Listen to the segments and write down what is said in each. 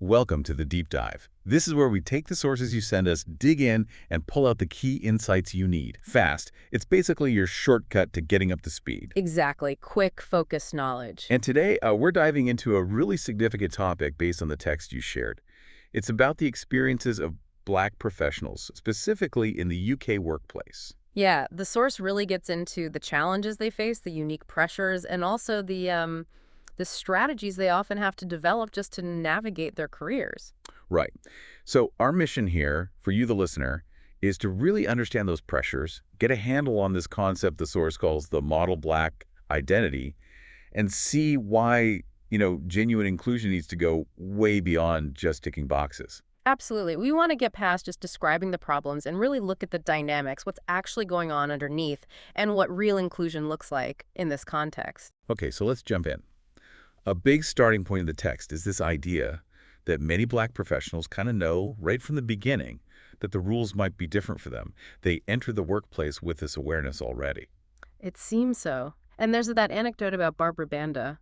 Welcome to the Deep Dive. This is where we take the sources you send us, dig in, and pull out the key insights you need. Fast. It's basically your shortcut to getting up to speed. Exactly. Quick, focused knowledge. And today, we're diving into a really significant topic based on the text you shared. It's about the experiences of Black professionals, specifically in the UK workplace. Yeah, the source really gets into the challenges they face, the unique pressures, and also the strategies they often have to develop just to navigate their careers. Right. So our mission here, for you the listener, is to really understand those pressures, get a handle on this concept the source calls the model Black identity, and see why, genuine inclusion needs to go way beyond just ticking boxes. Absolutely. We want to get past just describing the problems and really look at the dynamics, what's actually going on underneath, and what real inclusion looks like in this context. Okay, so let's jump in. A big starting point in the text is this idea that many Black professionals kind of know right from the beginning that the rules might be different for them. They enter the workplace with this awareness already. It seems so. And there's that anecdote about Barbara Banda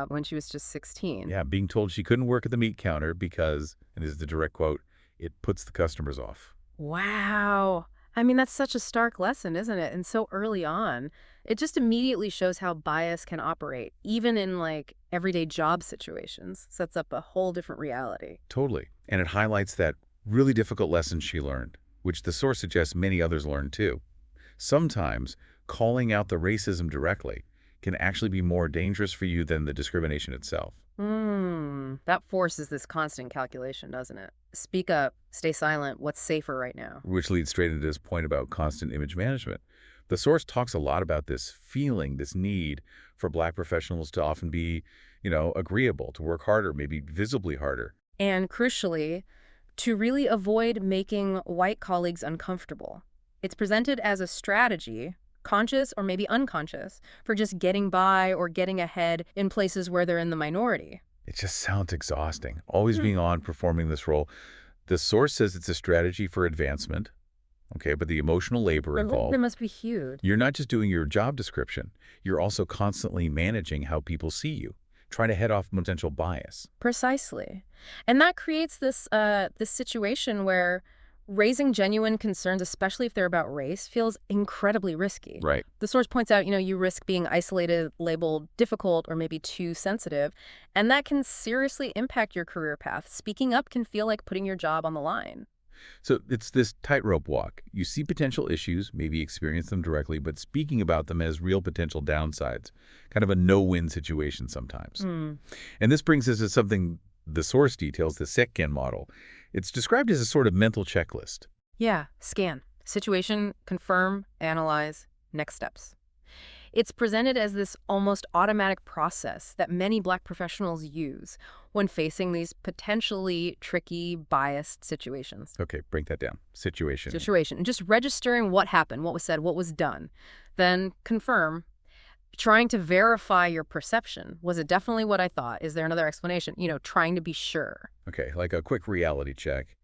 when she was just 16. Yeah, being told she couldn't work at the meat counter because, and this is the direct quote, it puts the customers off. Wow. I mean, that's such a stark lesson, isn't it? And so early on, it just immediately shows how bias can operate, even in everyday job situations. Sets up a whole different reality. Totally. And it highlights that really difficult lesson she learned, which the source suggests many others learn too. Sometimes calling out the racism directly can actually be more dangerous for you than the discrimination itself. That forces this constant calculation, doesn't it? Speak up, stay silent, what's safer right now? Which leads straight into this point about constant image management. The source talks a lot about this feeling, this need for Black professionals to often be, agreeable, to work harder, maybe visibly harder. And crucially, to really avoid making white colleagues uncomfortable. It's presented as a strategy, conscious or maybe unconscious, for just getting by or getting ahead in places where they're in the minority. It just sounds exhausting, always being on, performing this role. The source says it's a strategy for advancement, okay, but the emotional labor involved. It must be huge. You're not just doing your job description. You're also constantly managing how people see you, trying to head off potential bias. Precisely. And that creates this situation where raising genuine concerns, especially if they're about race, feels incredibly risky. Right. The source points out, you risk being isolated, labeled difficult, or maybe too sensitive, and that can seriously impact your career path. Speaking up can feel like putting your job on the line. So it's this tightrope walk. You see potential issues, maybe experience them directly, but speaking about them as real potential downsides, kind of a no-win situation sometimes. And this brings us to something the source details, the SECAN model. It's described as a sort of mental checklist. Yeah, scan. Situation, confirm, analyze, next steps. It's presented as this almost automatic process that many Black professionals use when facing these potentially tricky, biased situations. Okay, break that down. Situation. Just registering what happened, what was said, what was done. Then confirm. Trying to verify your perception. Was it definitely what I thought? Is there another explanation? Trying to be sure. Okay, like a quick reality check.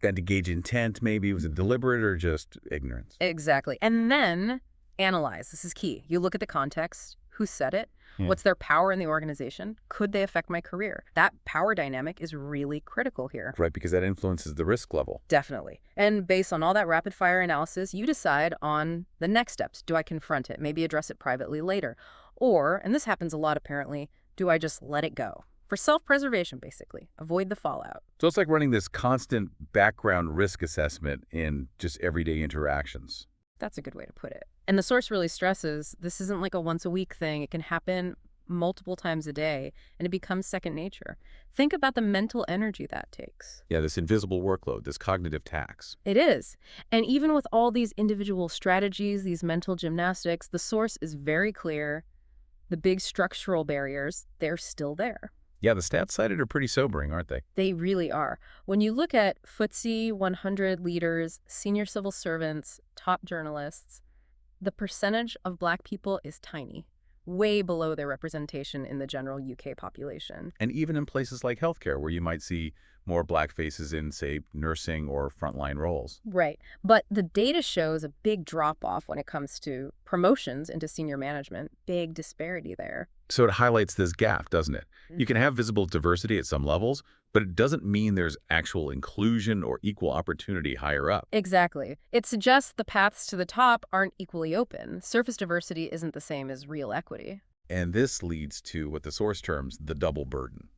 And to gauge intent, maybe. Was it deliberate or just ignorance? Exactly. And then analyze. This is key. You look at the context. Who said it? Yeah. What's their power in the organization? Could they affect my career? That power dynamic is really critical here. Right, because that influences the risk level. Definitely. And based on all that rapid fire analysis, you decide on the next steps. Do I confront it? Maybe address it privately later. Or, and this happens a lot apparently, do I just let it go? For self-preservation, basically. Avoid the fallout. So it's like running this constant background risk assessment in just everyday interactions. That's a good way to put it. And the source really stresses this isn't like a once-a-week thing. It can happen multiple times a day, and it becomes second nature. Think about the mental energy that takes. Yeah, this invisible workload, this cognitive tax. It is. And even with all these individual strategies, these mental gymnastics, the source is very clear. The big structural barriers, they're still there. Yeah, the stats cited are pretty sobering, aren't they? They really are. When you look at FTSE 100 leaders, senior civil servants, top journalists, the percentage of Black people is tiny, way below their representation in the general UK population. And even in places like healthcare, where you might see more Black faces in, say, nursing or frontline roles. Right. But the data shows a big drop-off when it comes to promotions into senior management. Big disparity there. So it highlights this gap, doesn't it? You can have visible diversity at some levels, but it doesn't mean there's actual inclusion or equal opportunity higher up. Exactly. It suggests the paths to the top aren't equally open. Surface diversity isn't the same as real equity. And this leads to what the source terms the double burden.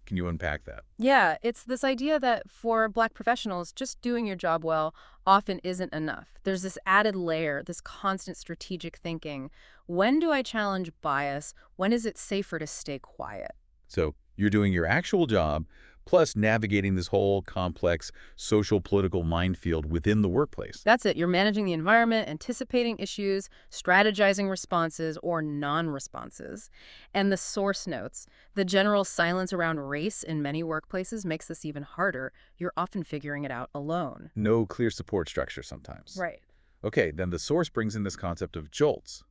Can you unpack that? Yeah, it's this idea that for Black professionals, just doing your job well often isn't enough. There's this added layer, this constant strategic thinking. When do I challenge bias? When is it safer to stay quiet? So you're doing your actual job, plus navigating this whole complex social political minefield within the workplace. That's it. You're managing the environment, anticipating issues, strategizing responses or non-responses. And the source notes, the general silence around race in many workplaces makes this even harder. You're often figuring it out alone. No clear support structure sometimes. Right. Okay, then the source brings in this concept of jolts.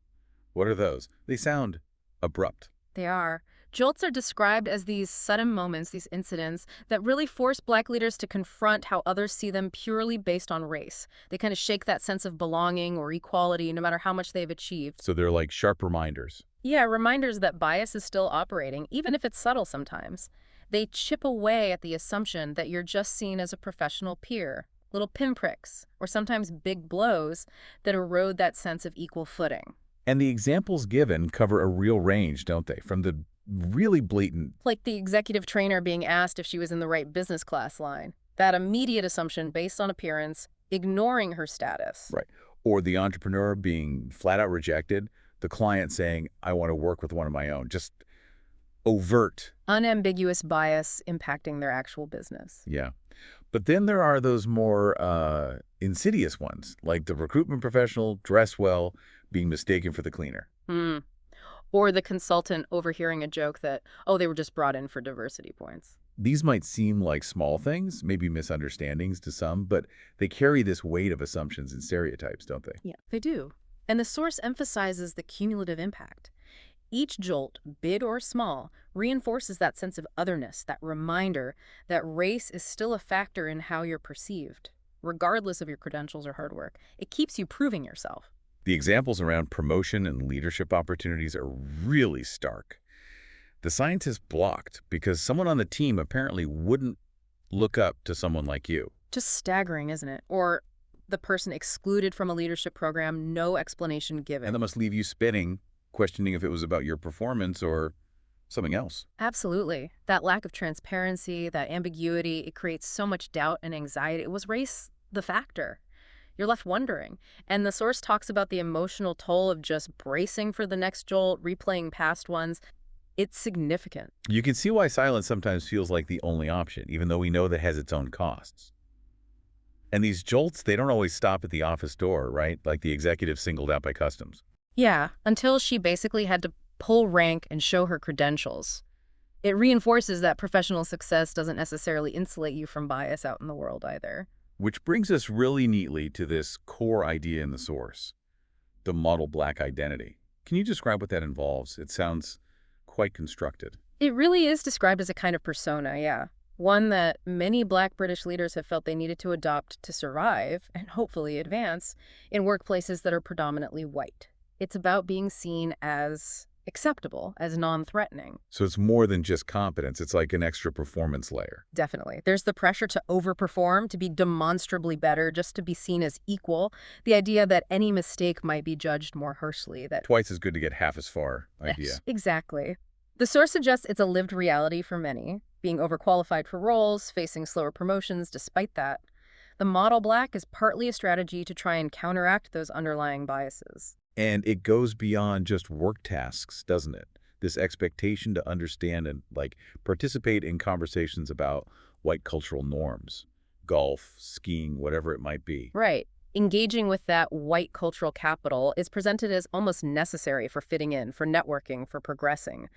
What are those? They sound abrupt. They are. Jolts are described as these sudden moments, these incidents, that really force Black leaders to confront how others see them purely based on race. They kind of shake that sense of belonging or equality no matter how much they've achieved. So they're like sharp reminders. Yeah, reminders that bias is still operating, even if it's subtle sometimes. They chip away at the assumption that you're just seen as a professional peer. Little pinpricks, or sometimes big blows, that erode that sense of equal footing. And the examples given cover a real range, don't they? From the really blatant, Like the executive trainer being asked if she was in the right business class line. That immediate assumption based on appearance, ignoring her status. right, or the entrepreneur being flat out rejected, the client saying, I want to work with one of my own. Just overt. Unambiguous bias impacting their actual business. Yeah. But then there are those more insidious ones, like the recruitment professional, dressed well, being mistaken for the cleaner. Hmm. Or the consultant overhearing a joke that, oh, they were just brought in for diversity points. These might seem like small things, maybe misunderstandings to some, but they carry this weight of assumptions and stereotypes, don't they? Yeah, they do. And the source emphasizes the cumulative impact. Each jolt, big or small, reinforces that sense of otherness, that reminder that race is still a factor in how you're perceived, regardless of your credentials or hard work. It keeps you proving yourself. The examples around promotion and leadership opportunities are really stark. The scientist blocked because someone on the team apparently wouldn't look up to someone like you. Just staggering, isn't it? Or the person excluded from a leadership program, no explanation given. And that must leave you spinning, questioning if it was about your performance or something else. Absolutely. That lack of transparency, that ambiguity, it creates so much doubt and anxiety. Was race the factor? You're left wondering. And the source talks about the emotional toll of just bracing for the next jolt, replaying past ones. It's significant. You can see why silence sometimes feels like the only option, even though we know that has its own costs. And these jolts, they don't always stop at the office door, right? Like the executive singled out by customs. Yeah, until she basically had to pull rank and show her credentials. It reinforces that professional success doesn't necessarily insulate you from bias out in the world either. Which brings us really neatly to this core idea in the source, the model Black identity. Can you describe what that involves? It sounds quite constructed. It really is described as a kind of persona, yeah. One that many Black British leaders have felt they needed to adopt to survive and hopefully advance in workplaces that are predominantly white. It's about being seen as acceptable, as non-threatening. So it's more than just competence. It's like an extra performance layer. Definitely. There's the pressure to overperform, to be demonstrably better, just to be seen as equal. The idea that any mistake might be judged more harshly. That Twice as good to get half as far idea. Exactly. The source suggests it's a lived reality for many, being overqualified for roles, facing slower promotions despite that. The model Black is partly a strategy to try and counteract those underlying biases. And it goes beyond just work tasks, doesn't it? This expectation to understand and, participate in conversations about white cultural norms, golf, skiing, whatever it might be. Right. Engaging with that white cultural capital is presented as almost necessary for fitting in, for networking, for progressing.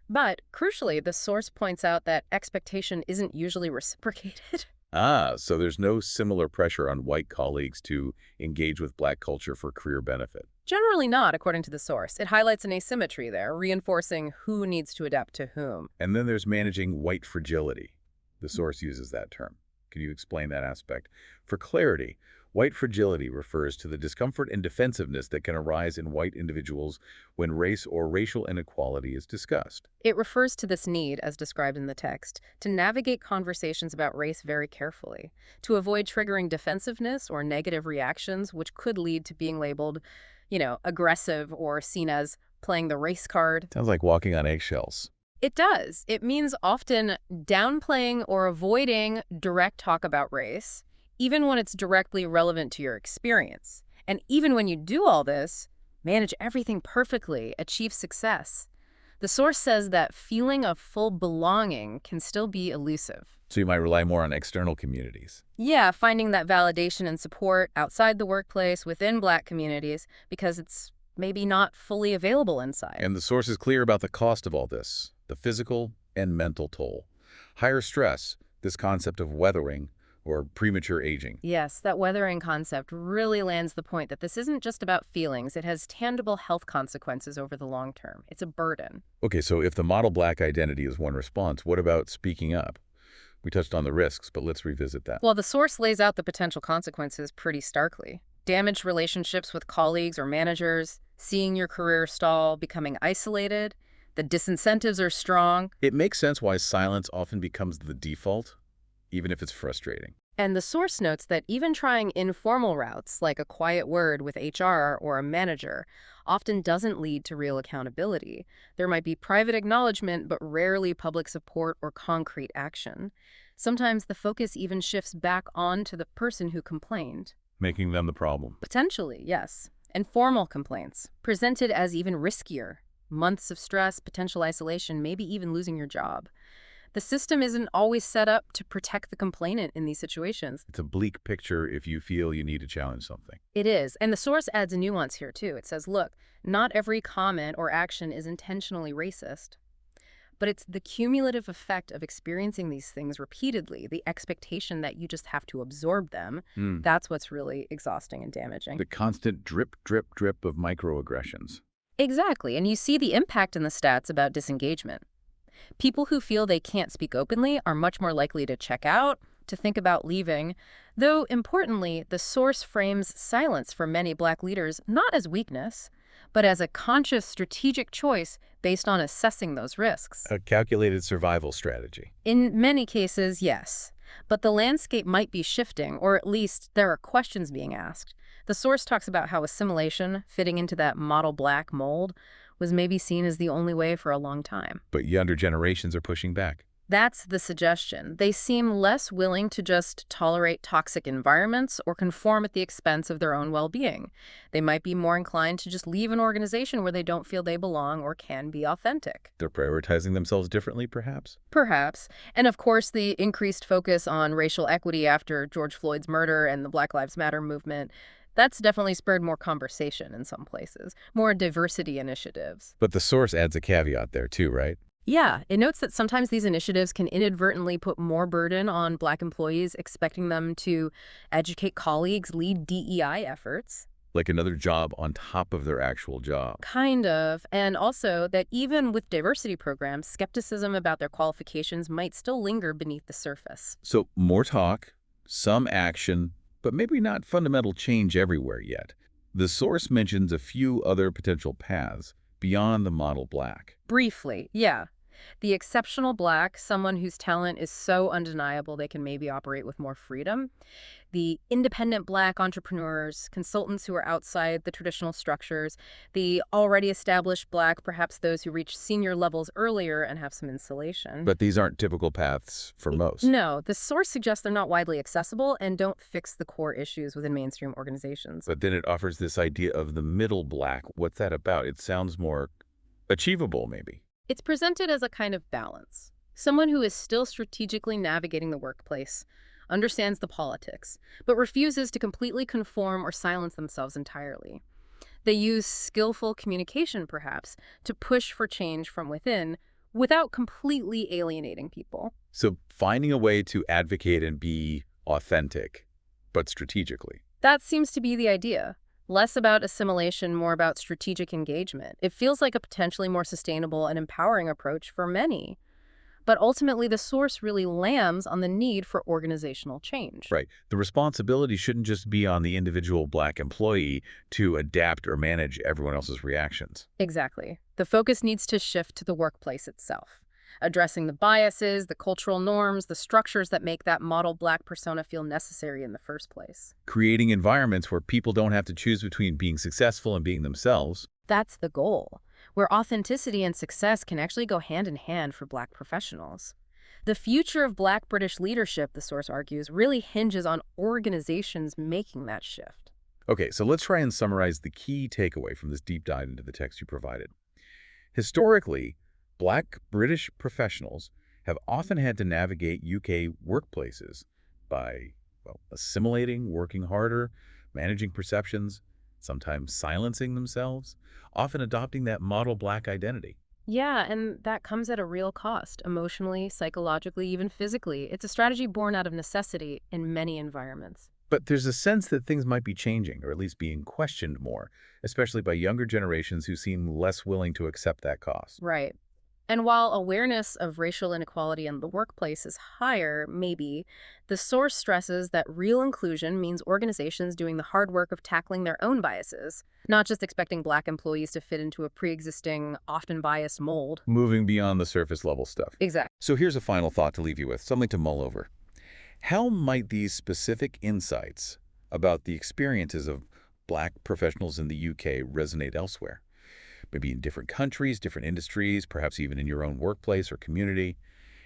But, crucially, the source points out that expectation isn't usually reciprocated. So there's no similar pressure on white colleagues to engage with Black culture for career benefit. Generally not, according to the source. It highlights an asymmetry there, reinforcing who needs to adapt to whom. And then there's managing white fragility. The source uses that term. Can you explain that aspect? For clarity, white fragility refers to the discomfort and defensiveness that can arise in white individuals when race or racial inequality is discussed. It refers to this need, as described in the text, to navigate conversations about race very carefully, to avoid triggering defensiveness or negative reactions, which could lead to being labeled, aggressive or seen as playing the race card. Sounds like walking on eggshells. It does. It means often downplaying or avoiding direct talk about race, even when it's directly relevant to your experience. And even when you do all this, manage everything perfectly, achieve success. The source says that feeling of full belonging can still be elusive. So you might rely more on external communities. Yeah, finding that validation and support outside the workplace, within Black communities, because it's maybe not fully available inside. And the source is clear about the cost of all this, the physical and mental toll. Higher stress, this concept of weathering or premature aging. Yes, that weathering concept really lands the point that this isn't just about feelings. It has tangible health consequences over the long term. It's a burden. Okay, so if the model Black identity is one response, what about speaking up? We touched on the risks, but let's revisit that. Well, the source lays out the potential consequences pretty starkly. Damaged relationships with colleagues or managers, seeing your career stall, becoming isolated. The disincentives are strong. It makes sense why silence often becomes the default, even if it's frustrating. And the source notes that even trying informal routes, like a quiet word with HR or a manager, often doesn't lead to real accountability. There might be private acknowledgement, but rarely public support or concrete action. Sometimes the focus even shifts back onto the person who complained. Making them the problem. Potentially, yes. And formal complaints, presented as even riskier. Months of stress, potential isolation, maybe even losing your job. The system isn't always set up to protect the complainant in these situations. It's a bleak picture if you feel you need to challenge something. It is. And the source adds a nuance here, too. It says, look, not every comment or action is intentionally racist, but it's the cumulative effect of experiencing these things repeatedly, the expectation that you just have to absorb them. That's what's really exhausting and damaging. The constant drip, drip, drip of microaggressions. Exactly. And you see the impact in the stats about disengagement. People who feel they can't speak openly are much more likely to check out, to think about leaving, though importantly, the source frames silence for many Black leaders not as weakness, but as a conscious strategic choice based on assessing those risks. A calculated survival strategy. In many cases, yes. But the landscape might be shifting, or at least there are questions being asked. The source talks about how assimilation, fitting into that model Black mold, was maybe seen as the only way for a long time. But younger generations are pushing back. That's the suggestion. They seem less willing to just tolerate toxic environments or conform at the expense of their own well-being. They might be more inclined to just leave an organization where they don't feel they belong or can be authentic. They're prioritizing themselves differently, perhaps? Perhaps. And of course, the increased focus on racial equity after George Floyd's murder and the Black Lives Matter movement, that's definitely spurred more conversation in some places, more diversity initiatives. But the source adds a caveat there too, right? Yeah, it notes that sometimes these initiatives can inadvertently put more burden on Black employees, expecting them to educate colleagues, lead DEI efforts. Like another job on top of their actual job. Kind of. And also that even with diversity programs, skepticism about their qualifications might still linger beneath the surface. So more talk, some action, but maybe not fundamental change everywhere yet. The source mentions a few other potential paths beyond the model Black. Briefly, yeah. The exceptional Black, someone whose talent is so undeniable they can maybe operate with more freedom. The independent Black entrepreneurs, consultants who are outside the traditional structures. The already established Black, perhaps those who reach senior levels earlier and have some insulation. But these aren't typical paths for most. No, the source suggests they're not widely accessible and don't fix the core issues within mainstream organizations. But then it offers this idea of the middle Black. What's that about? It sounds more achievable, maybe. It's presented as a kind of balance. Someone who is still strategically navigating the workplace, understands the politics, but refuses to completely conform or silence themselves entirely. They use skillful communication, perhaps, to push for change from within without completely alienating people. So finding a way to advocate and be authentic, but strategically. That seems to be the idea. Less about assimilation, more about strategic engagement. It feels like a potentially more sustainable and empowering approach for many. But ultimately, the source really lands on the need for organizational change. Right. The responsibility shouldn't just be on the individual Black employee to adapt or manage everyone else's reactions. Exactly. The focus needs to shift to the workplace itself, addressing the biases, the cultural norms, the structures that make that model Black persona feel necessary in the first place. Creating environments where people don't have to choose between being successful and being themselves. That's the goal, where authenticity and success can actually go hand in hand for Black professionals. The future of Black British leadership, the source argues, really hinges on organizations making that shift. Okay, so let's try and summarize the key takeaway from this deep dive into the text you provided. Historically, Black British professionals have often had to navigate UK workplaces by, well, assimilating, working harder, managing perceptions, sometimes silencing themselves, often adopting that model Black identity. Yeah, and that comes at a real cost, emotionally, psychologically, even physically. It's a strategy born out of necessity in many environments. But there's a sense that things might be changing, or at least being questioned more, especially by younger generations who seem less willing to accept that cost. Right. And while awareness of racial inequality in the workplace is higher, maybe, the source stresses that real inclusion means organizations doing the hard work of tackling their own biases, not just expecting Black employees to fit into a pre-existing, often biased mold. Moving beyond the surface level stuff. Exactly. So here's a final thought to leave you with, something to mull over. How might these specific insights about the experiences of Black professionals in the UK resonate elsewhere? Maybe in different countries, different industries, perhaps even in your own workplace or community.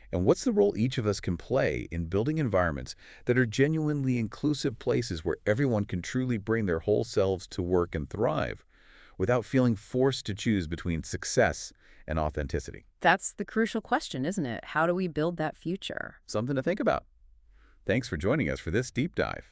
And what's the role each of us can play in building environments that are genuinely inclusive places where everyone can truly bring their whole selves to work and thrive without feeling forced to choose between success and authenticity? That's the crucial question, isn't it? How do we build that future? Something to think about. Thanks for joining us for this deep dive.